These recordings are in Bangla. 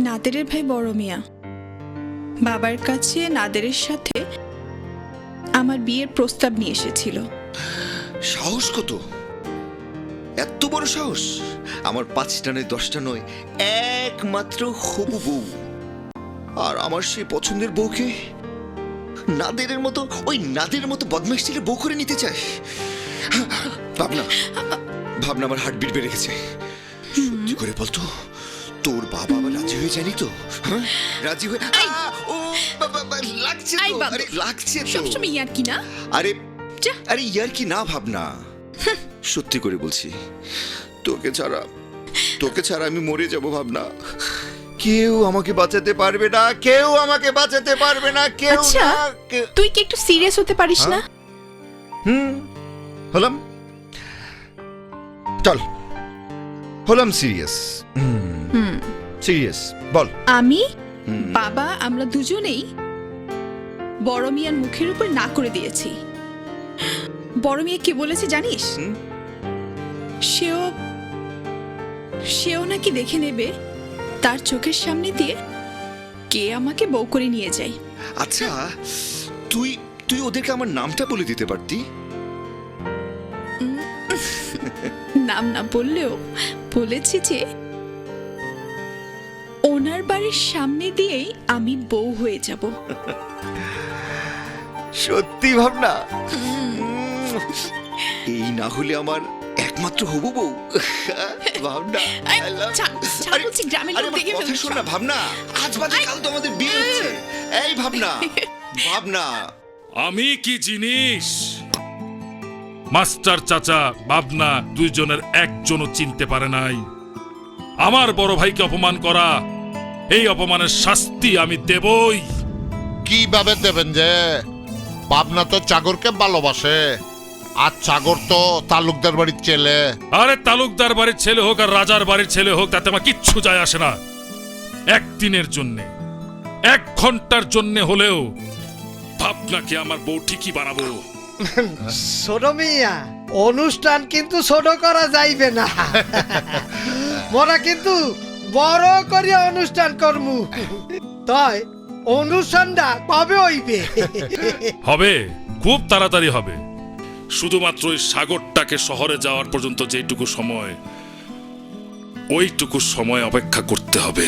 নাদেরের ভাই বড় মিয়া বাবার কাছে নাদেরের সাথে আমার বিয়ের প্রস্তাব নিয়ে এসেছিল। সাহস কত, এত বড় সাহস! আমার 5টা নয় 10টা নয়, একমাত্র হবু বউ, আর আমার সেই পছন্দের বউকে নাদেরের মতো, ওই নাদেরের মতো বদমাইশ ছেলে বউ করে নিতে চায়। ভাবনা ভাবনা আমার হার্টবিট বেড়ে গেছে। সত্যি করে বলতো, তোর বাবা আবার রাজি হয়ে যায়নি তো? হ্যাঁ, রাজি হয়ে ও লাগছে তো, আরে লাগছে তো। সবসময় ইয়ার কি না? আরে আরে ইয়ার কি না ভাবনা, সত্যি করে বলছি, তোকে ছাড়া আমি মরে যাব ভাবনা। কেউ আমাকে বাঁচাতে পারবে না, কেউ আমাকে বাঁচাতে পারবে না, কেউ আচ্ছা, না। তুই কি একটু সিরিয়াস হতে পারিস না? হলাম, চল হলাম সিরিয়াস। সিরিয়াস বল। আমি বাবা আমরা দুজনেই বড় মিয়ার মুখের উপর না করে দিয়েছি। বড় মিয়া কি বলেছে জানিস? সেও নাকি দেখে নেবে তার চোখের সামনে দিয়ে কে আমাকে বউ করে নিয়ে যায়। আচ্ছা, তুই ওদেরকে আমার নামটা বলে দিতে পারতি। নাম না বললেও বলেছি যে ওনার বাড়ির সামনে দিয়েই আমি বউ হয়ে যাব। সত্যি ভাবনা? এই না হলে আমার একমাত্র হবু বউ ভাবনা। গ্রামের লোক দেখে ফেলবে। শোন না ভাবনা, আজ বাদে কাল তো আমাদের বিয়ে হচ্ছে। এই ভাবনা, ভাবনা আমি কি জিনিস? মাস্টার চাচা ভাবনা দুইজনের একজনও চিনতে পারে নাই। আমার বড় ভাইকে অপমান করা, এই অপমানের শাস্তি আমি দেবই। কিভাবে দেবেন যে? ভাবনা তো চাগরকে ভালোবাসে, আর চাগর তো তালুকদার বাড়ির ছেলে। আরে তালুকদার বাড়ির ছেলে হোক আর রাজার বাড়ির ছেলে হোক, তাতে আমার কিচ্ছু যায় আসে না। একদিনের জন্যে, 1 ঘন্টার জন্যে হলেও ভাবনাকে আমার বউ ঠিকই বানাবো। ছোট মিয়া, অনুষ্ঠান কিন্তু ছোট করা যাইবে না। মোরা কিন্তু বড় করে অনুষ্ঠান করমু। তাই অনুষ্ঠানটা কবে হইবে? হবে, খুব তাড়াতাড়ি হবে। শুধুমাত্র ওই সাগরটাকে শহরে যাওয়ার পর্যন্ত যেটুকু সময়, ওইটুকু সময় অপেক্ষা করতে হবে।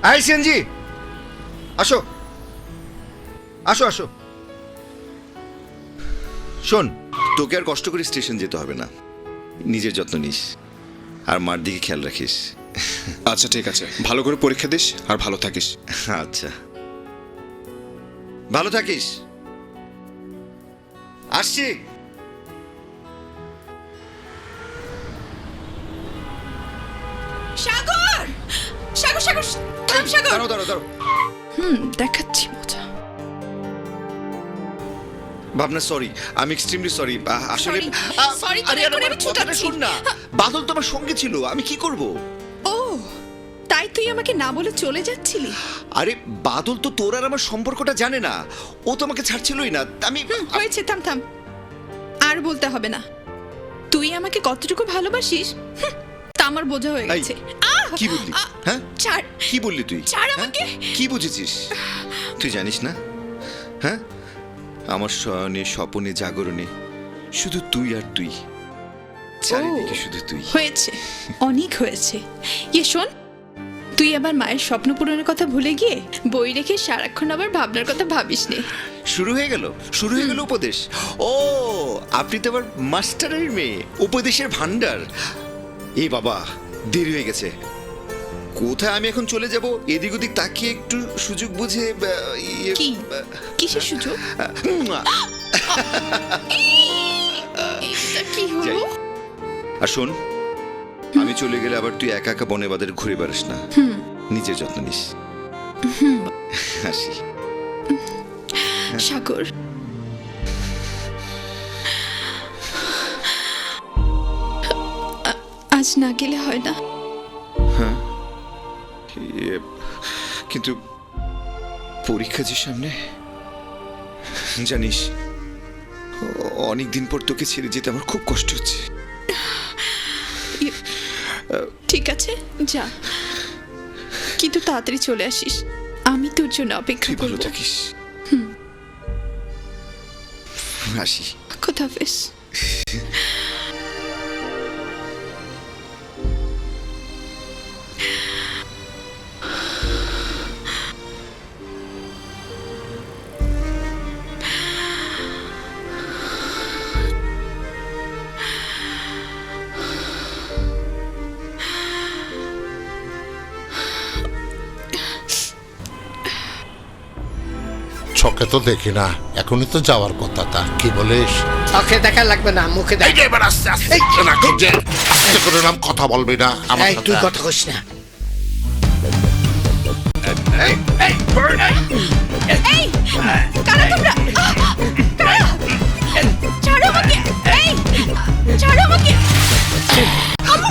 আই সিএনজি, আসো আসো আসো। শোন, তোকে আর কষ্ট করে স্টেশন যেতে হবে না। নিজের যত্ন নিস আর মার দিকে খেয়াল রাখিস। আচ্ছা ঠিক আছে, ভালো করে পরীক্ষা দিস আর ভালো থাকিস। আচ্ছা, ভালো থাকিস। আসছি। সাগর, সাগর, সাগর, থাম সাগর। দাঁড়াও দাঁড়াও দাঁড়াও। দেখাচ্ছি মজা। ভাবনা সরি, আমি এক্সট্রিমলি সরি। আসলে Sorry, আরে এখন আমি কথাটা ছুটাচ্ছি। শোন না, বাদল তো আমার সঙ্গে ছিল, আমি কি করব? ও, তাই তুই আমাকে না বলে চলে যাচ্ছিলি? আরে বাদল তো তোর আর আমার সম্পর্কটা জানে না, ও তো আমাকে ছাড়ছিলই না। আমি হয়েছে, থাম থাম, আর বলতে হবে না। তুই আমাকে কতটুকু ভালোবাসিস তা আমার বোঝা হয়ে গেছে। কি বললি? হ্যাঁ, ছাড়। কি বললি তুই? ছাড় হ্যাঁ? আমাকে। কি বুঝেছিস তুই? জানিস না, হ্যাঁ, আমার শয়নে স্বপনে জাগরণে শুধু তুই আর তুই, চারিদিকে শুধু তুই। হয়েছে, অনেক হয়েছে। ইয়ে শোন, তুই আবার মায়ের স্বপ্ন পূরণের কথা ভুলে গিয়ে বই রেখে সারাক্ষণ আবার ভাবনার কথা ভাবিস নে। শুরু হয়ে গেল উপদেশ। ও, আপনি তো আবার মাস্টারের মেয়ে, উপদেশের ভান্ডার। এই বাবা, দেরি হয়ে গেছে। কোথায় আমি এখন চলে যাব? এদিক ওদিক তাকিয়ে একটু সুযোগ বুঝে কি কিসের সুযোগ? এটা কি হলো? যাই। আর শোন, আমি চলে গেলে আবার তুই একা একা বনে বাদের ঘুরে বেড়াস না। নিজের যত্ন নিস। হাসি। সাগর, আজ না গেলে হয় না? হ্যাঁ, কিন্তু পরীক্ষা যে সামনে, জানিস অনেকদিন পর তোকে ছেড়ে যেতে আমার খুব কষ্ট হচ্ছে। ঠিক আছে যা, কিন্তু তাড়াতাড়ি চলে আসিস, আমি তোর জন্য অপেক্ষা তুই ভালো করব। থাকিস। আসি। খোদাফেজ। চোখে তো দেখি না, এখনই তো যাওয়ার কথা। তা কি বলিস? চোখে দেখা লাগবে না, মুখে দেখ। এবার আস্তে আস্তে রাখো যে, আস্তে করে নাম কথা বলবি না আমার এই তুই সাথে। কথা কইস না। এই কারা তোমরা? কারা? ছাড়ো আমাকে! এই ছাড়ো আমাকে!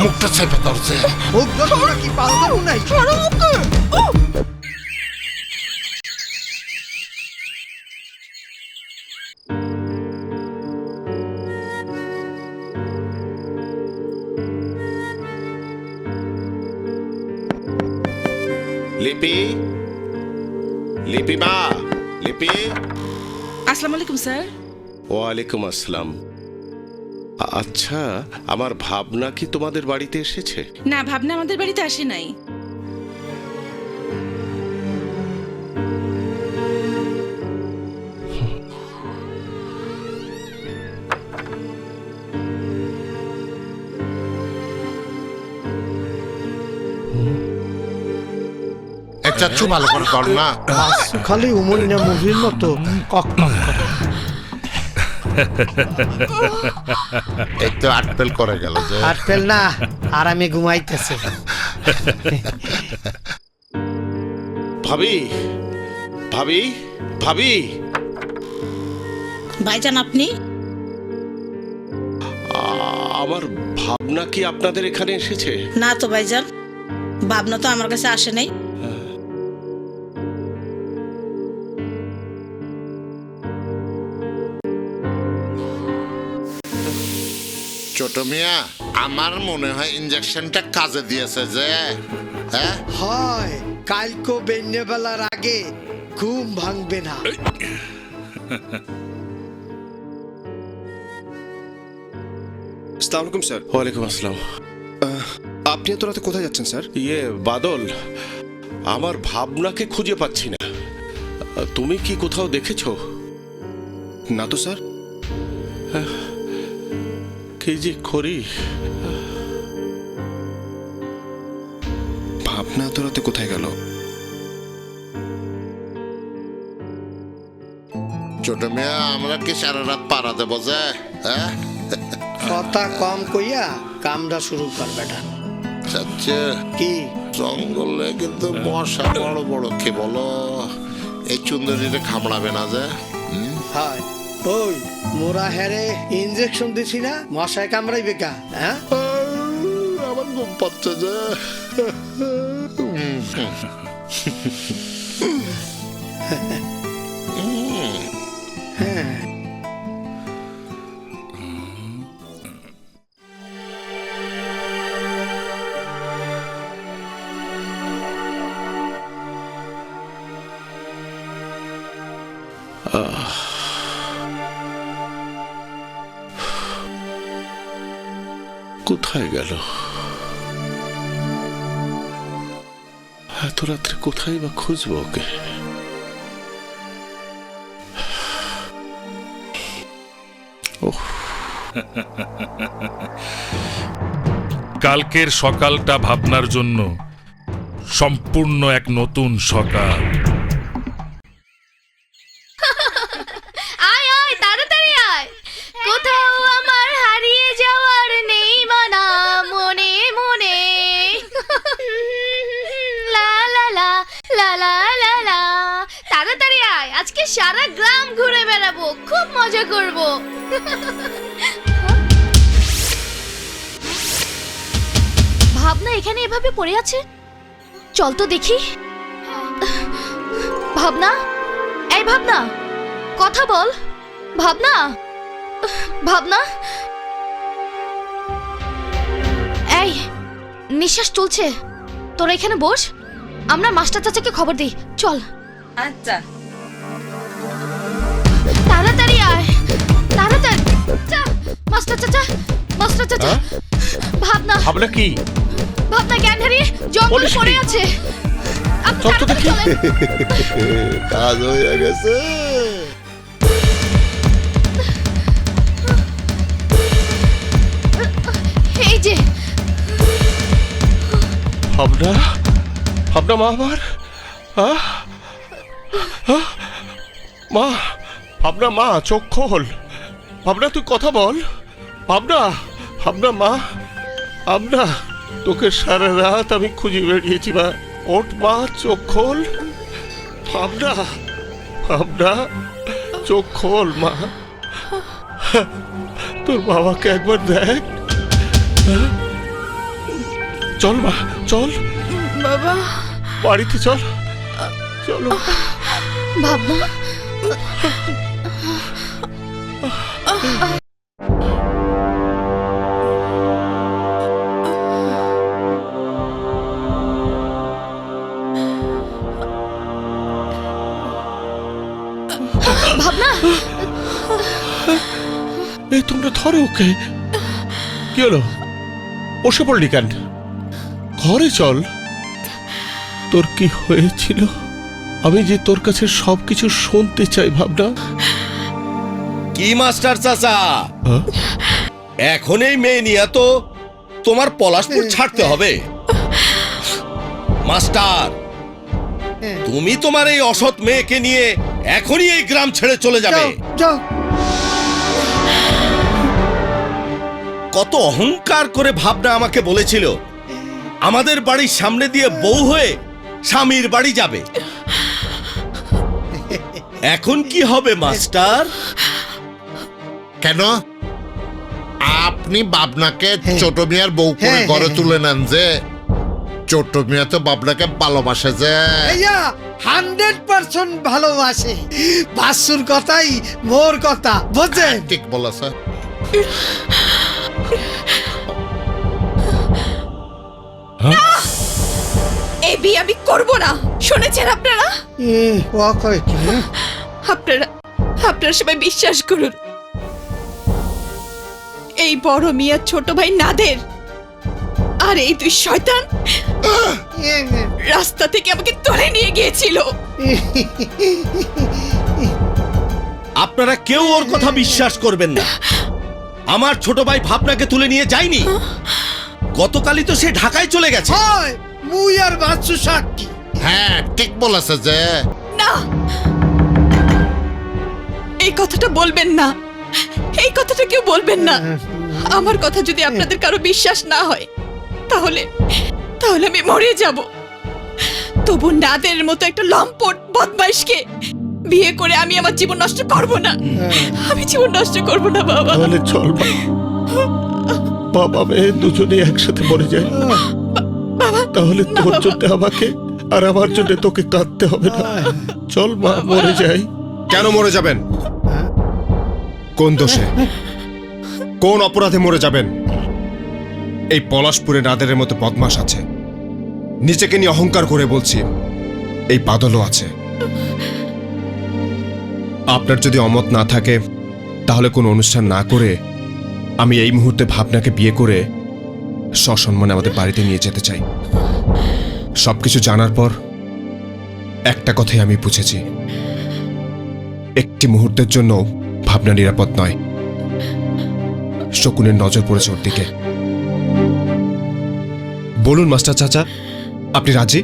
মুখটা চেপে ধরছে। মুখ ধরো কি পাল দেবো নাই? ছাড়ো আমাকে! ও! লিপি, লিপি মা, লিপি। আসসালামু আলাইকুম স্যার। ওয়ালাইকুম আসসালাম। আচ্ছা, আমার ভাবনা কি তোমাদের বাড়িতে এসেছে? না, ভাবনা আমাদের বাড়িতে আসে নাই। চাচ্ছু ভালো করে কর না। খালি উমরিনা মুভির মতো কক কক করে। এই তো আটপেল করে গেল যে। আর ফেল না, আর আমি ঘুমাইতেছে। ভাবি, ভাবি, ভাবি। ভাইজান আপনি? আমার ভাবনা কি আপনাদের এখানে এসেছে? না তো ভাইজান, ভাবনা তো আমার কাছে আসে নাই। ছোট মিয়া, আমার মনে হয় ইনজেকশনটা কাজে দিয়েছে যে। হ্যাঁ, হয় কালকো বেন্যে বেলার আগে ঘুম ভাঙবে না। আসসালামু আলাইকুম স্যার। ওয়ালাইকুম আসসালাম। আপনি এত রাতে কোথায় যাচ্ছেন স্যার? বাদল, আমার ভাবনাকে খুঁজে পাচ্ছি না। তুমি কি কোথাও দেখেছো? না তো স্যার। কি যে করি। ভাবনা এত রাতে কোথায় গেল? ছোট মিয়া, আমরা কি সারা রাত পাড়া দেবো যে? হ্যাঁ, কথা কম কইয়া কামটা শুরু কর বেটা। চাচ্ছে কি জঙ্গলে কিন্তু মশা বড় বড়, কি বলো? এই চুন্দরীরে খামড়াবে না যে? হয় ওই মোরা হেরে ইনজেকশন দিছি না, মশায় কামড়াইবে কা? হ্যাঁ, আমার ঘুম পাচ্ছে যে। কোথায় গেল? এত রাত্রে কোথায় বা খুঁজবো ওকে? কালকের সকালটা ভাবনার জন্য সম্পূর্ণ এক নতুন সকাল। আয় আয় তাড়াতাড়ি আয়, কোথাও আমার হারিয়ে যাওয়ার নেই মানা মনে মনে। লা লা লা লা লা লা লা, তাড়াতাড়ি আয়, আজকে সারা গ্রাম ঘুরে বেড়াবো, খুব মজা করব। ভাবনা এখানে এভাবে পড়ে আছে, চল তো দেখি। ভাবনা, এই ভাবনা, কথা বল। ভাবনা, ভাবনা, এই নিঃশ্বাস চলছে, তোরা এখানে বস, আমরা মাস্টার চাচাকে খবর দিই। চল আচ্ছা। তাড়াতাড়ি আয়, তাড়াতাড়ি। মাস্টার চাচা, মাস্টার চাচা, ভাবনা, ভাবনা কি? ভাবনা জ্ঞান হারিয়ে জঙ্গলে বলিস কি? পড়ে আছে। আপনি চল তো তাড়াতাড়ি দেখি। চলেন। কাজ হয়ে গেছে। এই যে ভাবনা, ভাবনা মা আমার, আহ? আহ? মা, ভাবনা মা, চোখ খোল। ভাবনা তুই কথা বল। ভাবনা, ভাবনা মা, ভাবনা, তোকে সারা রাত আমি খুঁজে বেরিয়েছি মা। ওঠ মা, চোখ খোল। ভাবনা, ভাবনা, চোখ খোল মা। তোর বাবাকে একবার দেখ। চল মা, চল বাবা, বাড়িতে চল, চলো। ভাবনা, ভাবনা, এই তোমরা ধরো ওকে। কি হলো, বসে পড়লি কেন? ঘরে চল। তোর কি হয়েছিল আমি যে তোর কাছে সবকিছু শুনতে চাই ভাবনা। কি মাস্টার চাচা, হ্যাঁ? এখন এই মেয়ে নিয়ে তো তোমার পলাশপুর ছাড়তে হবে। মাস্টার, তুমি তোমার এই অসৎ মেয়েকে নিয়ে এখনই এই গ্রাম ছেড়ে চলে যাবে। যাও। কত অহংকার করে ভাবনা আমাকে বলেছিল আমাদের বাড়ির সামনে দিয়ে বউ হয়ে স্বামীর বাড়ি যাবে। এখন কি হবে মাস্টার? কেন আপনি বাবনাকে ছোট মিয়ার বউ করে ঘরে তুলে নেন যে? ছোট মিয়া তো বাবনাকে ভালোবাসে যে। এইয়া 100% ভালোবাসে। বাসুর কথাই মোর কথা, বুঝছেন? ঠিক বলেছে। এই বিয়ে আমি করব না। শুনেছেন আপনারা? ও কয় কি? আপনারা আপনারা সবাই বিশ্বাস করুন, এই বড় মিয়া ছোট ভাই নাদের আর এই দুই শয়তান রাস্তা থেকে আমাকে তুলে নিয়ে গিয়েছিল। আপনারা কেউ ওর কথা বিশ্বাস করবেন না। আমার ছোট ভাই ভাবনাকে তুলে নিয়ে যায়নি। গতকালই তো সে ঢাকায় চলে গেছে। হয় মুই আর বাচ্চু সাক্ষী। হ্যাঁ ঠিক বলেছে যে। না, এই কথাটা বলবেন না, এই কথাটা কেউ বলবেন না। আমার কথা যদি আপনাদের কারো বিশ্বাস না হয় তাহলে তাহলে আমি মরে যাব। তবু নাদের মতো একটা লম্পট বদমাইশকে বিয়ে করে আমি আমার জীবন নষ্ট করব না। আমি জীবন নষ্ট করব না বাবা। তাহলে চল মা, বাবা মেয়ে দুজনে একসাথে মরে যায়। তাহলে তোর জন্য আমাকে আর আমার জন্য তোকে কাঁদতে হবে না। চল মা, মরে যাই। কেন মরে যাবেন? কোন দোষে, কোন অপরাধে মরে যাবেন? এই পলাশপুরে নাদেরের মতো বদমাশ আছে, নিজেকে নিয়ে অহংকার করে বলছি এই বাদলও আছে। আপনার যদি অমত না থাকে তাহলে কোনো অনুষ্ঠান না করে আমি এই মুহূর্তে ভাবনাকে বিয়ে করে সসম্মানে আমাদের বাড়িতে নিয়ে যেতে চাই। সবকিছু জানার পর একটা কথাই আমি বুঝেছি, একটি মুহূর্তের জন্য ভাবনা নিরাপদ নয়। শকুনের নজর পড়েছে ওর দিকে। বলুন মাস্টার চাচা, আপনি রাজি?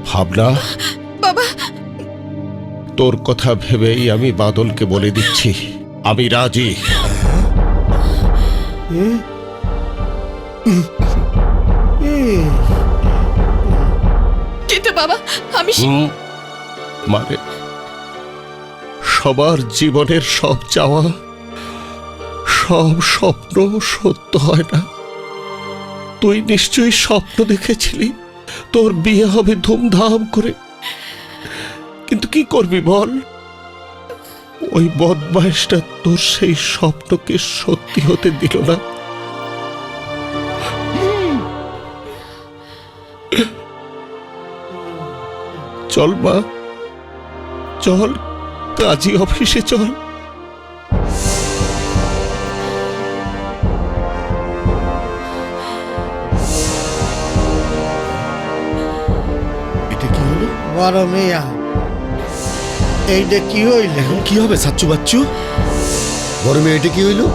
ভাবনা, বাবা, তোর কথা ভেবেই আমি বাদলকে বলে দিচ্ছি আমি রাজি। কিন্তু বাবা আমি মানে সবার জীবনের সব চাওয়া, সব স্বপ্ন সত্য হয় না। তুই নিশ্চয়ই স্বপ্ন দেখেছিলি তোর বিয়ে হবে ধুমধাম করে, কিন্তু কি করবি বল? ওই বদমাইশটা তোর সেই স্বপ্নকে সত্যি হতে দিল না। চল মা, চল কাজী অফিসে চল। এটা কি হলো? বড় মেয়া এইটা কি হইল? এখন কি হবে সাচ্চু বাচ্চু? বড় মেয়ে এটা কি হইলো?